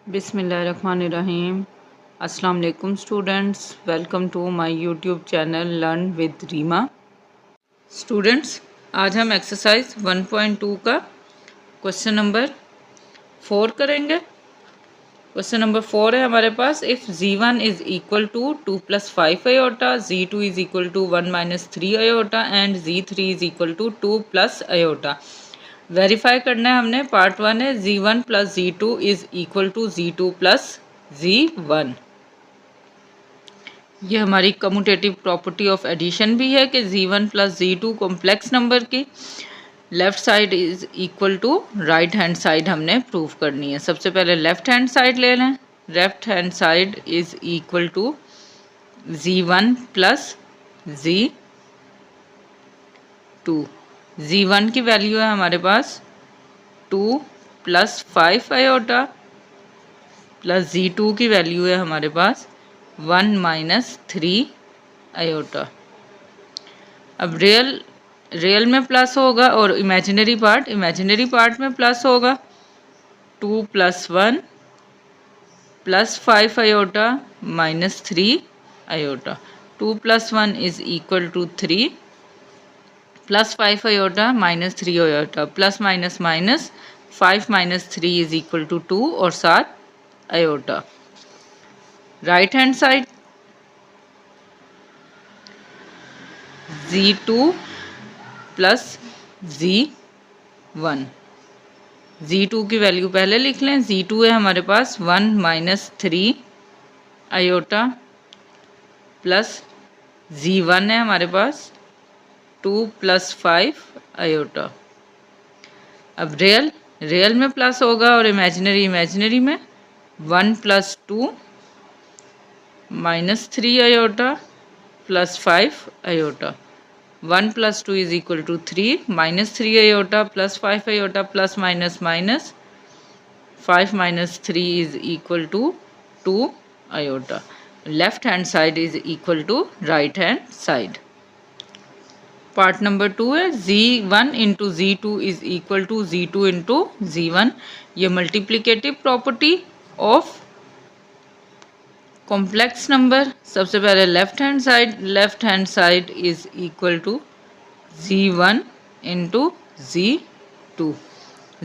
बिस्मिल्लाहिर्रहमानिर्रहीम। अस्सलाम वालेकुम students, welcome to my YouTube channel learn with Reema. Students, आज हम एक्सरसाइज 1.2 का क्वेश्चन नंबर 4 करेंगे। क्वेश्चन नंबर 4 है हमारे पास, if z1 is equal to 2 + 5 iota, z2 is equal to 1 - 3 iota and z3 is equal to 2 + iota. Verify करना है हमने। पार्ट 1 है z1 + z2 is equal to z2 + z1। ये हमारी कम्यूटेटिव प्रॉपर्टी ऑफ एडिशन भी है कि z1 + z2 कॉम्प्लेक्स नंबर की left side is equal to right hand side हमने प्रूव करनी है। सबसे पहले लेफ़्ट हैंड साइड ले लें। Left hand side is equal to z1 + z2। z1 की वैल्यू है हमारे पास 2 + 5 आयोटा प्लस z2 की वैल्यू है हमारे पास 1 - 3 आयोटा। अब रियल में प्लस होगा और इमेजिनरी पार्ट में प्लस होगा। 2 + 1 + 5 iota -3 iota. 2 + 1 is equal to 3 + 5 iota -3 iota, plus minus minus 5 - 3 is equal to 2 और 7 iota. Right hand side z2 + z1। z2 की वैल्यू पहले लिख लें। z2 है हमारे पास 1 - 3 आयोटा प्लस z1 है हमारे पास 2 + 5 आयोटा। अब रियल में प्लस होगा और इमेजिनरी में 1 + 2 -3 iota plus 5 iota. 1 + 2 is equal to 3 -3 iota plus 5 iota, plus minus minus 5 - 3 is equal to 2 iota. Left hand side is equal to right hand side. Part number 2 है z1 × z2 is equal to z2 × z1। ये multiplicative property of complex number. सबसे पहले left hand side is equal to z1 × z2।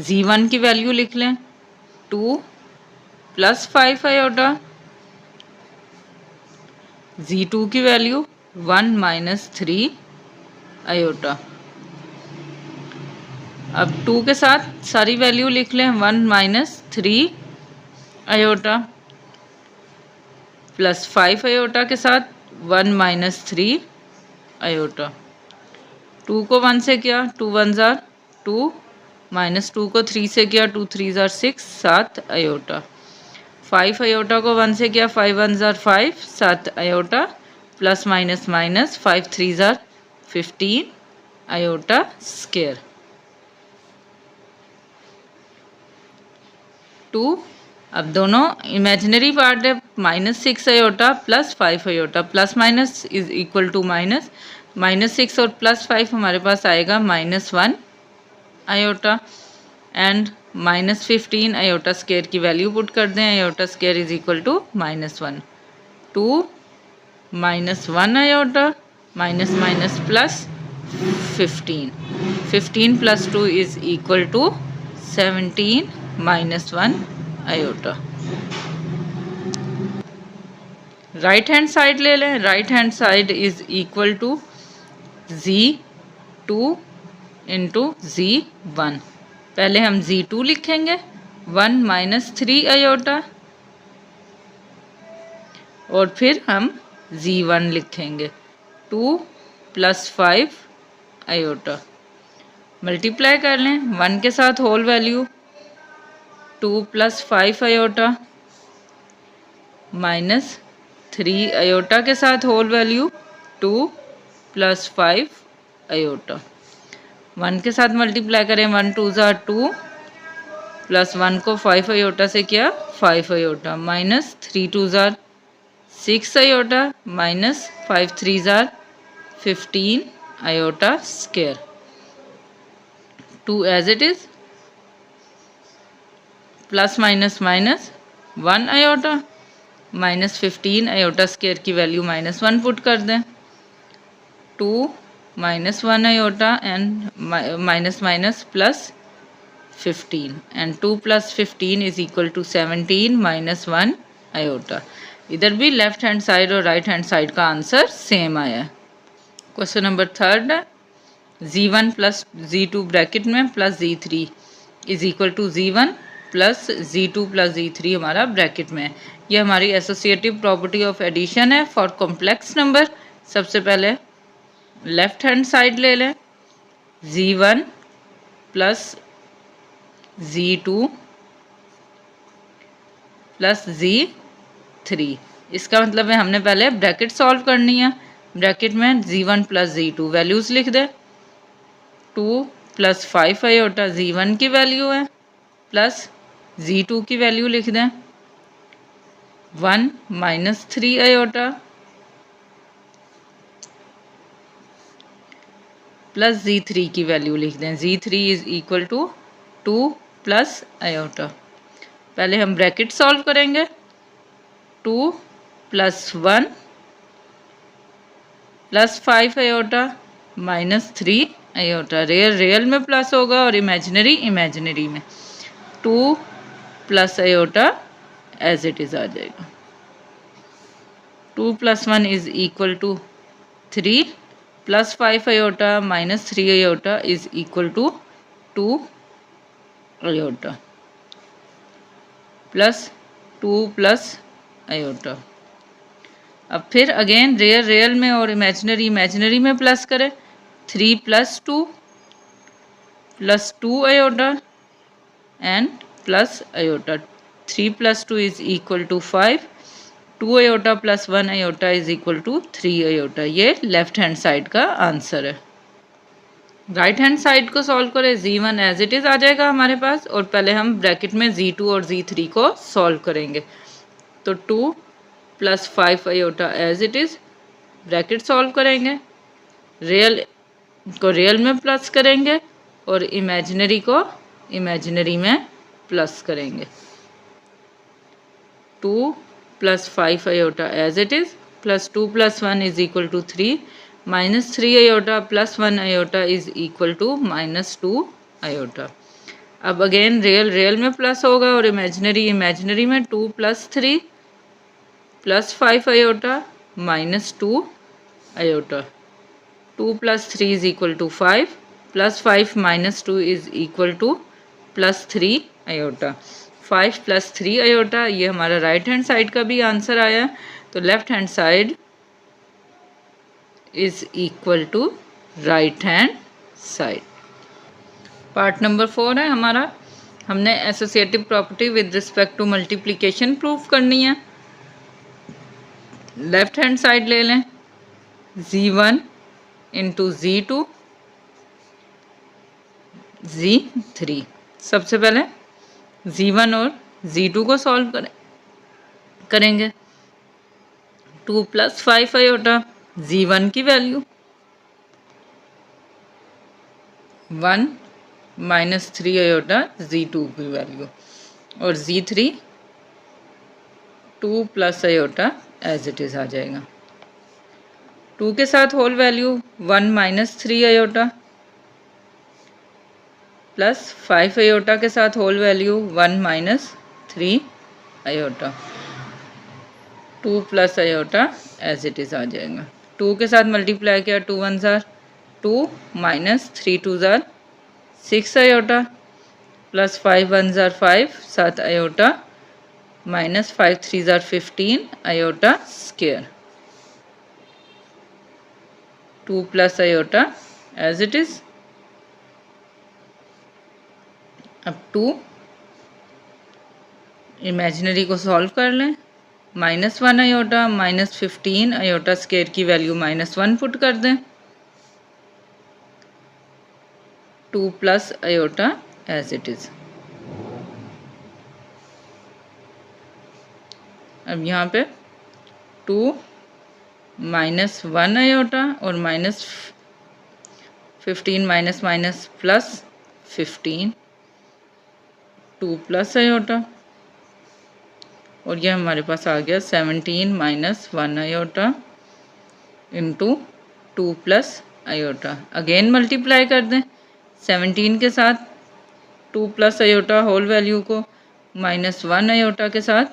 z1 की value लिख लें 2 + 5 iota, z2 की value 1 - 3 iota. अब 2 के साथ सारी वैल्यू लिख लें 1 - 3 आयोटा प्लस 5 आयोटा के साथ 1 - 3 आयोटा। 2 को 1 से किया 2 × 1 = 2, -2 को 3 से किया 2 × 3 = 6 7 आयोटा। 5 आयोटा को 1 से किया 5 × 1 = 5 7 iota, plus minus minus 5 × 3 = 15 iota square. 2 अब दोनों इमेजिनरी पार्ट है -6 iota plus 5 iota, plus minus is equal to minus, -6 और +5 हमारे पास आएगा -1 आयोटा एंड -15 आयोटा स्क्वायर की वैल्यू पुट कर दें। Iota square is equal to -1। 2 -1 iota minus minus plus 15, 15 + 2 is equal to 17 -1 iota. Right hand side ले लें। Right hand side is equal to z2 × z1। पहले हम z2 लिखेंगे 1 - 3 iota और फिर हम z1 लिखेंगे 2 + 5 आयोटा। मल्टीप्लाई कर लें 1 के साथ होल वैल्यू 2 + 5 आयोटा -3 आयोटा के साथ होल वैल्यू 2 + 5 आयोटा। 1 के साथ मल्टीप्लाई करें 1 × 2 = 2 प्लस 1 को 5 आयोटा से किया 5 iota, -3 × 2 = 6 iota, -5 × 3 = 15 iota square. 2 as it is, plus minus minus 1 iota minus 15 iota square की वैल्यू -1 पुट कर दें, 2 -1 iota and minus minus plus 15 and 2 + 15 is equal to 17 -1 iota. इधर भी लेफ्ट हैंड साइड और right hand side का answer same आया है। Question number 3 है Z1 प्लस Z2 ब्रैकेट में plus Z3 is equal to Z1 plus Z2 plus Z3 हमारा bracket में है। ये हमारी एसोसिएटिव प्रॉपर्टी ऑफ एडिशन है फॉर कॉम्प्लेक्स नंबर। सबसे पहले लेफ्ट हैंड साइड ले लें, Z1 plus Z2 plus Z3। इसका मतलब है हमने पहले ब्रैकेट सॉल्व करनी है। ब्रैकेट में Z1 प्लस Z2 वैल्यूज़ लिख दें, 2 + 5 आयोटा Z1 की वैल्यू है प्लस Z2 की वैल्यू लिख दें, 1 - 3 आयोटा प्लस Z3 की वैल्यू लिख दें, Z3 is equal to 2 plus iota. पहले हम ब्रैकेट सॉल्व करेंगे, 2 + 1 प्लस 5 आयोटा -3 आयोटा। रियल में प्लस होगा और इमेजिनरी इमेजिनरी में, 2 + आयोटा एज इट इज़ आ जाएगा। 2 + 1 is equal to 3 plus 5 iota -3 iota is equal to 2 iota plus 2 plus iota. अब फिर अगेन रियल में और इमेजिनरी इमेजिनरी में प्लस करें, 3 + 2 plus 2 iota and plus iota. 3 + 2 is equal to 5, 2 iota plus 1 iota is equal to 3 iota. ये left hand side का answer है। Right hand side को सॉल्व करें, Z1 एज इट इज़ आ जाएगा हमारे पास और पहले हम ब्रैकेट में Z2 और Z3 को सॉल्व करेंगे। तो 2 + 5 iota as it is, bracket solve करेंगे, रियल को रियल में प्लस करेंगे और इमेजिनरी को इमेजिनरी में प्लस करेंगे। 2 + 5 iota as it is plus 2 + 1 is equal to 3 -3 iota plus 1 iota is equal to -2 iota. अब अगेन रियल में प्लस होगा और इमेजिनरी इमेजिनरी में, 2 + 3 plus 5 iota -2 iota. 2 + 3 is equal to 5 plus 5 -2 is equal to +3 iota. 5 + 3 iota, ये हमारा right hand side का भी answer आया। तो left hand side is equal to right hand side. Part number 4 है हमारा। हमने associative property with respect to multiplication proof करनी है। लेफ्ट हैंड साइड ले लें, Z1 × Z2 Z3। सबसे पहले Z1 और Z2 को सॉल्व करेंगे, 2 + 5 आयोटा Z1 की वैल्यू, 1 - 3 आयोटा Z2 की वैल्यू और Z3 2 + iota as it is आ जाएगा। 2 के साथ whole value 1 - 3 iota plus 5 iota के साथ whole value 1 - 3 iota, 2 + iota as it is आ जाएगा। 2 के साथ मल्टीप्लाई किया, 2 1 ज़ार 2 -3 2 ज़ार 6 आयोटा प्लस 5 1 ज़ार 5 7 आयोटा -5 3 ज़ार 15 iota square, 2 + iota as it is. अब 2 इमेजिनरी को सॉल्व कर लें, -1 आयोटा -15 आयोटा स्क्वायर की वैल्यू -1 पुट कर दें, 2 + आयोटा एज इट इज़। अब यहाँ पे 2 -1 आयोटा और -15 माइनस माइनस प्लस 15, 2 + आयोटा और ये हमारे पास आ गया 17 minus 1 iota into 2 plus iota. Again multiply कर दें 17 के साथ 2 प्लस आयोटा होल वैल्यू को, माइनस 1 आयोटा के साथ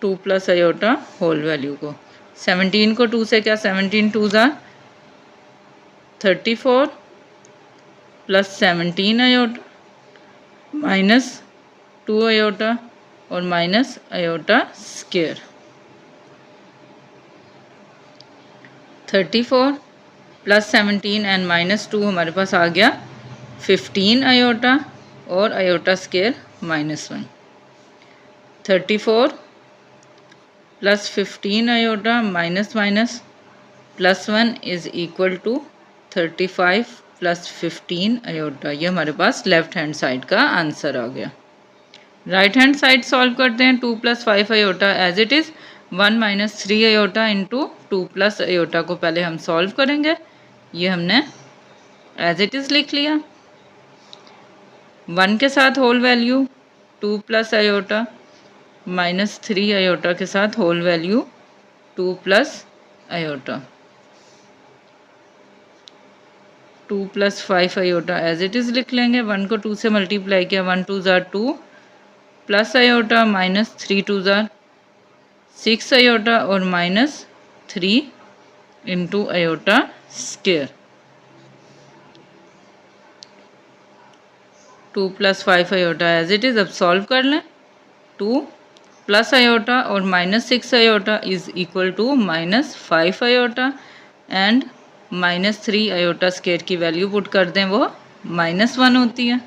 2 प्लस आयोटा होल वैल्यू को। 17 को 2 से क्या, 17 टू ज़ा 34 प्लस 17 आयोटा माइनस 2 आयोटा और minus iota square. 34 plus 17 and minus 2 हमारे पास आ गया 15 आयोटा और iota square minus 1। 34 plus 15 iota minus minus plus 1 is equal to 35 plus 15 iota. ये हमारे पास लेफ्ट हैंड साइड का आंसर आ गया। राइट हैंड साइड सॉल्व करते हैं। 2 plus 5 iota as it is, 1 minus 3 iota into 2 plus iota को पहले हम सॉल्व करेंगे। ये हमने एज इट इज़ लिख लिया। 1 के साथ whole value 2 plus iota minus 3 iota के साथ whole value 2 plus iota. 2 plus 5 iota as it is लिख लेंगे। 1 को 2 से मल्टीप्लाई किया, 1 2 ज़ा 2 प्लस आयोटा माइनस 3 2 ज़ा 6 आयोटा और minus 3 into iota square. 2 plus 5 iota as it is. अब सॉल्व कर लें। 2 प्लस आयोटा और minus 6 iota is equal to minus 5 iota and minus 3 iota square की वैल्यू पुट कर दें, वो माइनस 1 होती है।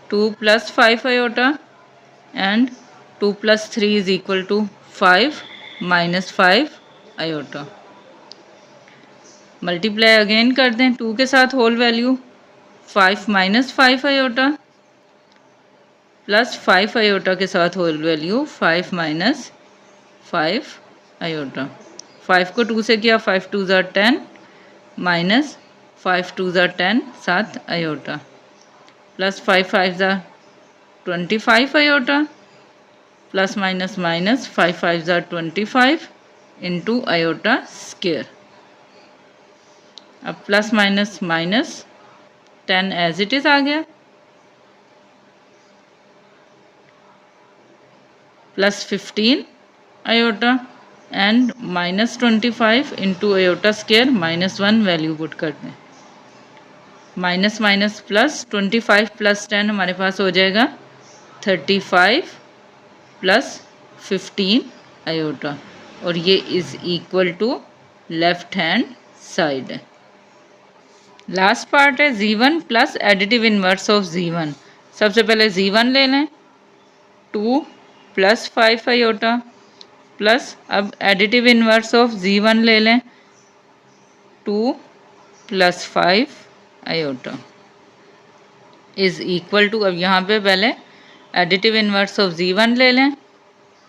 2 plus 5 iota and 2 plus 3 is equal to 5 minus 5 iota. Multiply again कर दें 2 के साथ whole value 5 minus 5 iota plus 5 iota के साथ होल वैल्यू 5 माइनस 5 आयोटा। 5 को 2 से किया, 5 2 ज़ा 10 माइनस 5 2 ज़ा 10 7 आयोटा प्लस 5 5 ज़ा 25 आयोटा प्लस माइनस माइनस 5 5 ज़ा 25 इंटू आयोटा स्क्वायर। अब plus minus minus 10 as it is आ गया, plus 15 iota and minus 25 into iota square minus 1 value put कर दें। माइनस माइनस प्लस 25 प्लस 10 हमारे पास हो जाएगा 35 प्लस 15 आयोटा और ये is equal to left hand side है। लास्ट पार्ट है Z1 plus additive inverse of Z1। सबसे पहले Z1 ले लें, 2 प्लस 5 आयोटा प्लस अब एडिटिव इन्वर्स ऑफ Z1 ले लें, 2 plus 5 iota is equal to, अब यहाँ पे पहले एडिटिव इन्वर्स ऑफ Z1 ले लें,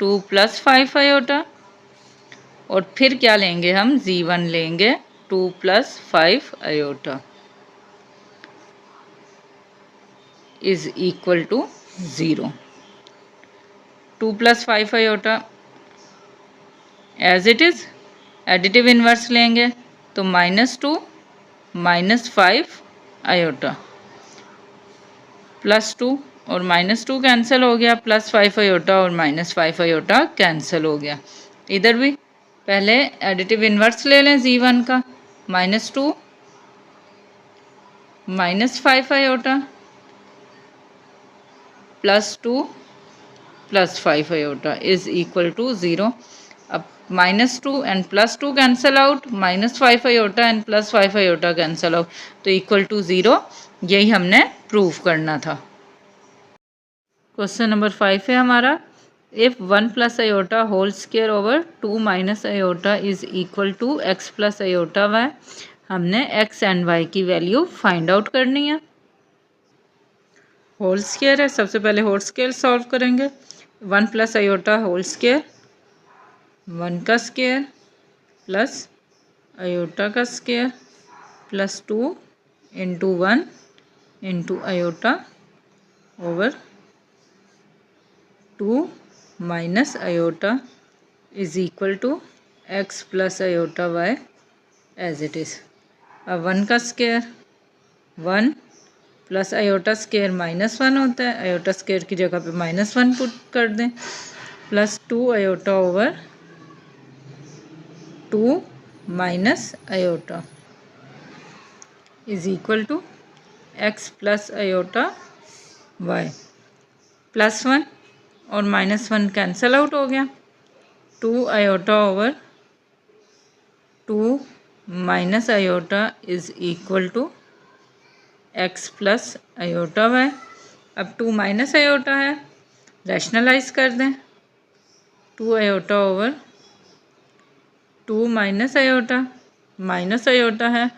2 प्लस 5 आयोटा और फिर क्या लेंगे हम, Z1 लेंगे 2 plus 5 iota is equal to 0। 2 plus 5 iota as it is, additive inverse लेंगे तो माइनस 2 माइनस 5 आयोटा प्लस 2 और माइनस 2 कैंसिल हो गया, प्लस 5 आयोटा और माइनस 5 आयोटा कैंसिल हो गया। इधर भी पहले एडिटिव इन्वर्स ले लें Z1 का, minus 2 minus 5 iota plus 2 plus 5 iota is equal to 0। अब minus 2 and plus 2 cancel out, minus 5 iota and plus 5 iota cancel out, तो इक्वल टू 0। यही हमने प्रूव करना था। क्वेश्चन नंबर 5 है हमारा, if 1 plus iota whole square over 2 minus iota is equal to x plus iota y. हमने x and y की value find out करनी है। होल स्क्वायर है, सबसे पहले होल स्क्वायर सॉल्व करेंगे। 1 प्लस आयोटा होल स्क्वायर, 1 का स्क्वायर प्लस आयोटा का square plus 2 into 1 into iota over 2 minus iota is equal to x plus iota y as it is. अब 1 का स्क्वायर 1 प्लस आयोटा स्क्वायर -1 होता है, iota square की जगह पे -1 put कर दें, plus 2 iota over 2 minus iota is equal to x plus iota y. +1 और -1 कैंसल आउट हो गया, 2 iota over 2 minus iota is equal to x plus iota y. अब 2 माइनस आयोटा है, रैशनलाइज कर दें, 2 आयोटा ओवर 2 माइनस आयोटा है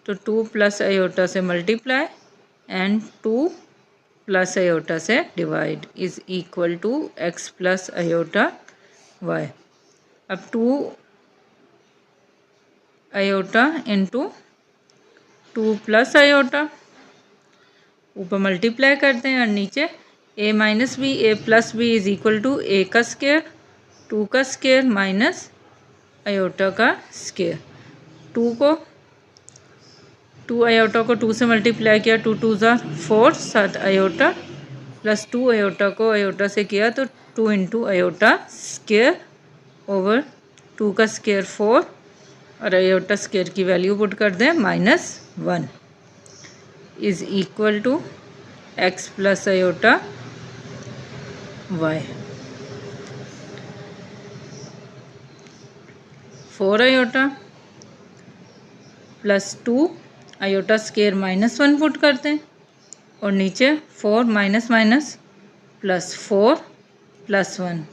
तो 2 plus iota से मल्टीप्लाई एंड 2 प्लस आयोटा से divide is equal to x plus iota y. अब 2 iota into 2 plus iota ऊपर मल्टीप्लाई करते हैं और नीचे a minus b a plus b is equal to a का स्क्वायर 2 का स्क्वायर माइनस आयोटा का स्क्वायर। 2 आयोटा को 2 से मल्टीप्लाई किया, 2 2 ज़ा 4 7 आयोटा प्लस 2 आयोटा को आयोटा से किया तो 2 इंटू आयोटा स्क्वायर ओवर 2 का स्क्वायर 4 और आयोटा स्क्वायर की वैल्यू पुट कर दें -1 is equal to x plus iota y. 4 iota plus 2 iota square -1 put करते हैं और नीचे 4 minus minus plus 4 plus 1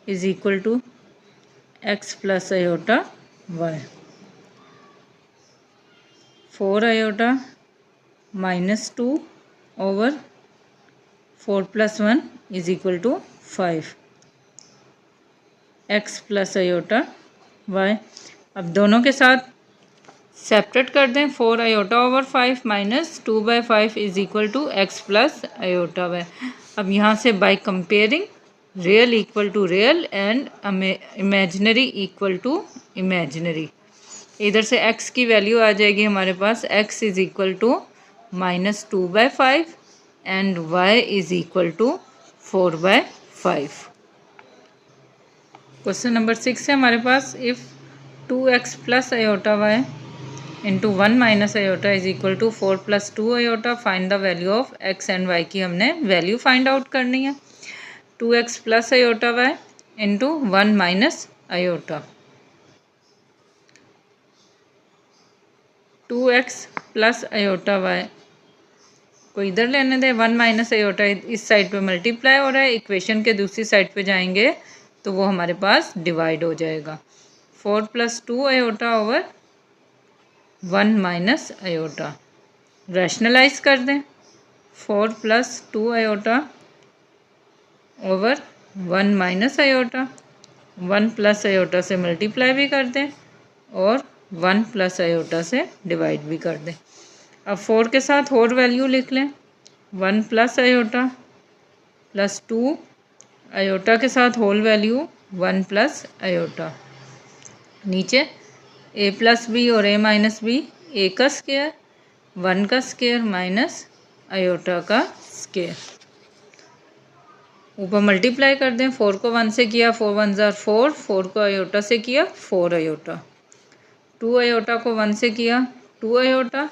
is equal to x plus iota y. 4 iota -2 over 4 plus 1 is equal to 5 x plus iota y. अब दोनों के साथ separate कर दें, 4 iota over 5 minus 2/5 is equal to x plus iota y. अब यहाँ से by comparing real equal to real and imaginary equal to imaginary, इधर से x की वैल्यू आ जाएगी हमारे पास, x is equal to -2/5 and y is equal to 4/5। Question number 6 है हमारे पास, इफ़ 2x plus iota y into 1 minus iota is equal to 4 plus 2 iota, find the value of x and y की हमने वैल्यू फाइंड आउट करनी है। 2x plus iota y into 1 minus iota, 2x plus iota y को इधर लेने दें, 1 minus iota इस side पे मल्टीप्लाई हो रहा है, इक्वेशन के दूसरी साइड पे जाएंगे तो वो हमारे पास डिवाइड हो जाएगा। 4 plus 2 iota over 1 minus iota, rationalise कर दें, 4 plus 2 iota over 1 minus iota, 1 plus iota से मल्टीप्लाई भी कर दें और 1 प्लस आयोटा से डिवाइड भी कर दें। अब 4 के साथ और वैल्यू लिख लें, 1 प्लस आयोटा प्लस 2 आयोटा के साथ होल वैल्यू 1 प्लस आयोटा, नीचे a प्लस बी और a माइनस बी, a का स्क्वायर 1 का स्क्वायर माइनस आयोटा का स्क्वायर, ऊपर मल्टीप्लाई कर दें, 4 को 1 से किया 4 1 ज़ा 4, 4 को आयोटा से किया 4 आयोटा, 2 आयोटा को 1 से किया 2 आयोटा,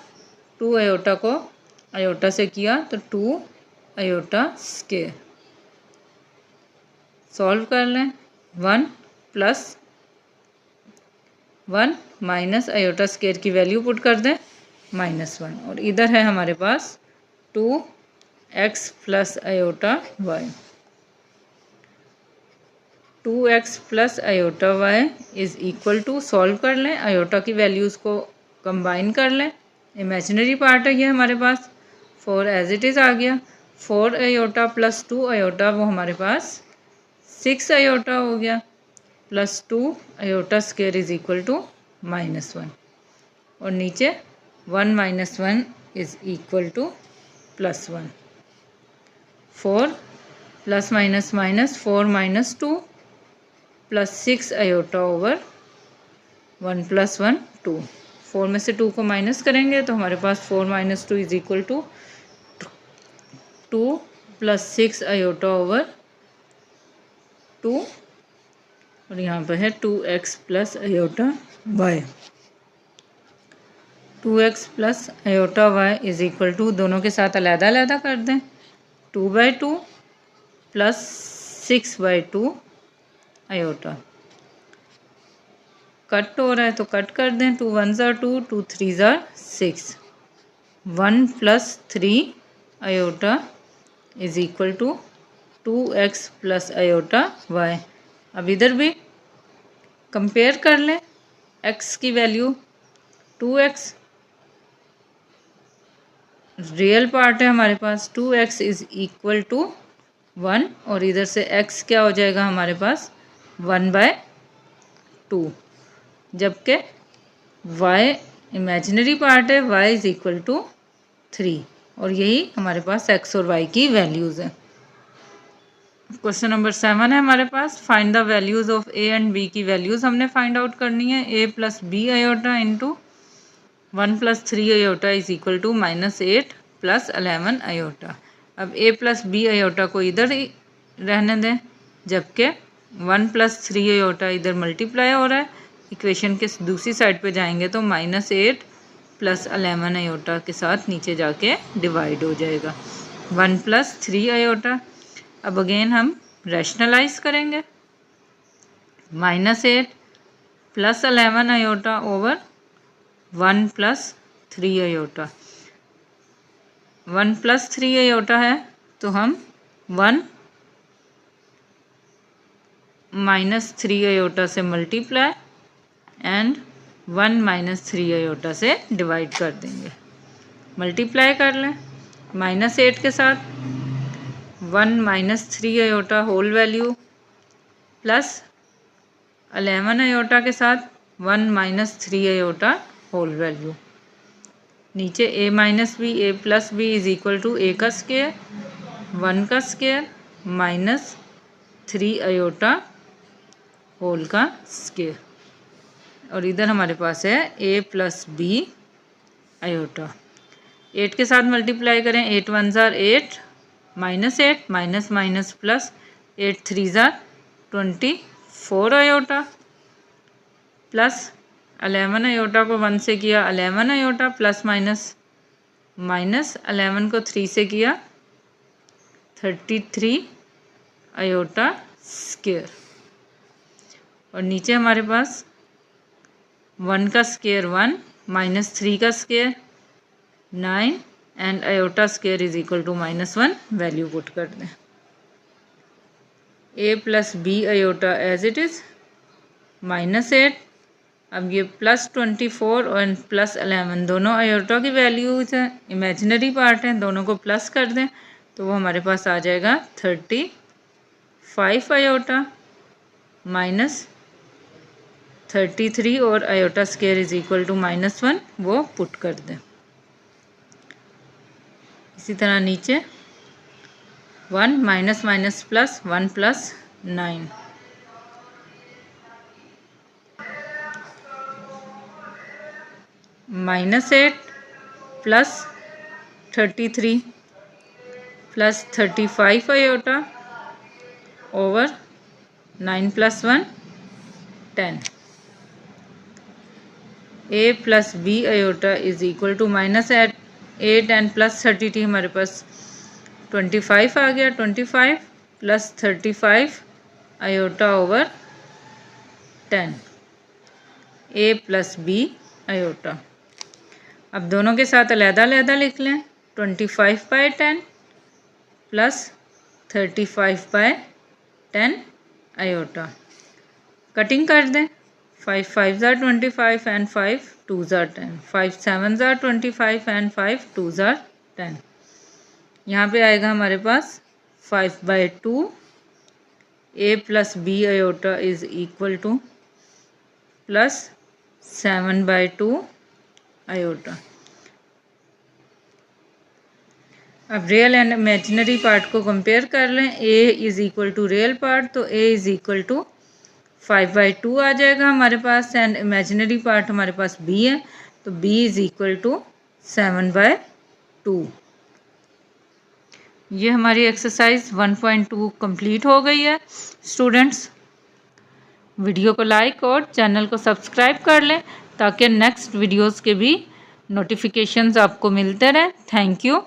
2 आयोटा को आयोटा से किया तो 2 आयोटा स्क्वायर, सॉल्व कर लें, 1 प्लस 1 माइनस आयोटा स्क्वायर की वैल्यू पुट कर दें -1 और इधर है हमारे पास 2x plus iota y. 2x plus iota y is equal to, solve कर लें, आयोटा की वैल्यूज़ को कंबाइन कर लें, इमेजिनरी पार्ट है ये हमारे पास, 4 एज इट इज़ आ गया, 4 आयोटा प्लस 2 आयोटा वो हमारे पास 6 आयोटा हो गया, plus 2 iota square is equal to -1 और नीचे 1 - 1 is equal to +1, 4 plus minus minus 4 minus 2 plus 6 iota over 1 plus 1 2। 4 में से 2 को माइनस करेंगे तो हमारे पास 4 minus 2 is equal to 2 plus 6 iota over 2 और यहाँ पर है 2x plus iota y. 2x plus iota y is equal to, दोनों के साथ अलहदा अलहदा कर दें, 2/2 प्लस 6/2 आयोटा। कट हो रहा है तो कट कर दें, 2 1 ज़ार 2 2 3 ज़ार 6, 1 plus 3 iota is equal to 2x plus iota y. अब इधर भी कंपेयर कर लें, x की वैल्यू 2x रियल पार्ट है हमारे पास, 2x इज इक्वल टू 1 और इधर से x क्या हो जाएगा हमारे पास 1/2, जबकि y इमेजिनरी पार्ट है, y इज इक्वल टू 3 और यही हमारे पास x और y की वैल्यूज़ हैं। क्वेश्चन नंबर 7 है हमारे पास, find the values of a and b की वैल्यूज़ हमने फाइंड आउट करनी है। a plus b iota into 1 plus 3 iota is equal to -8 plus 11 iota. अब a प्लस बी आयोटा को इधर ही रहने दें, जबकि 1 प्लस 3 आयोटा इधर मल्टीप्लाई हो रहा है, इक्वेशन के दूसरी साइड पे जाएंगे तो -8 प्लस 11 आयोटा के साथ नीचे जाके डिवाइड हो जाएगा, 1 प्लस 3 आयोटा। अब अगेन हम रैशनलाइज करेंगे, -8 plus 11 iota over 1 plus 3 iota. 1 plus 3 iota है तो हम 1 माइनस 3 आयोटा से मल्टीप्लाई एंड 1 माइनस 3 आयोटा से डिवाइड कर देंगे। मल्टीप्लाई कर लें -8 के साथ, 1 minus 3 iota whole value plus 11 iota के साथ 1 माइनस 3 आयोटा होल वैल्यू। नीचे a minus B a plus b is equal to a का स्क्वायर 1 का स्क्वायर माइनस 3 आयोटा होल का स्क्वायर, और इधर हमारे पास है a प्लस बी आयोटा। 8 के साथ मल्टीप्लाई करें, 8 1 ज़ार 8 -8 माइनस माइनस प्लस 8 3 ज़ार 24 आयोटा प्लस 11 आयोटा को 1 से किया 11 आयोटा प्लस माइनस 11 को 3 से किया 33 आयोटा स्क्वायर, और नीचे हमारे पास 1 का स्क्वायर 1 माइनस 3 का square 9 and iota square is equal to -1 value put कर दें। a plus b iota as it is -8, अब ये प्लस 24 और प्लस 11 दोनों आयोटा की वैल्यूज़ हैं, इमेजिनरी पार्ट हैं, दोनों को प्लस कर दें तो वो हमारे पास आ जाएगा 35 आयोटा माइनस 33 और iota square is equal to -1, वो पुट कर दें। इसी तरह नीचे 1 minus minus plus 1 plus 9, -8 plus 33 plus 35 iota over 9 plus 1 10। a plus b iota is equal to -8 and plus 33 हमारे पास 25 आ गया, 25 plus 35 iota over 10 a plus b iota. अब दोनों के साथ अलहदा अलहदा लिख लें, 25/10 प्लस 35/10 आयोटा। कटिंग कर दें, 5 5 ज़ार 25 एंड 5 2 ज़ार 10, 5 7 ज़ार 25 एंड 5 2 ज़ार 10। यहाँ पे आएगा हमारे पास 5/2 a plus b iota is equal to plus 7/2 iota. अब रियल एंड इमेजिनरी पार्ट को कंपेयर कर लें। A is equal to real part, तो ए इज़ इक्वल टू 5/2 आ जाएगा हमारे पास, एंड इमेजिनरी पार्ट हमारे पास बी है, तो बी इज़ इक्वल टू 7/2। ये हमारी एक्सरसाइज 1.2 कंप्लीट हो गई है। स्टूडेंट्स, वीडियो को लाइक और चैनल को सब्सक्राइब कर लें ताकि नेक्स्ट वीडियोस के भी नोटिफिकेशंस आपको मिलते रहें। Thank you.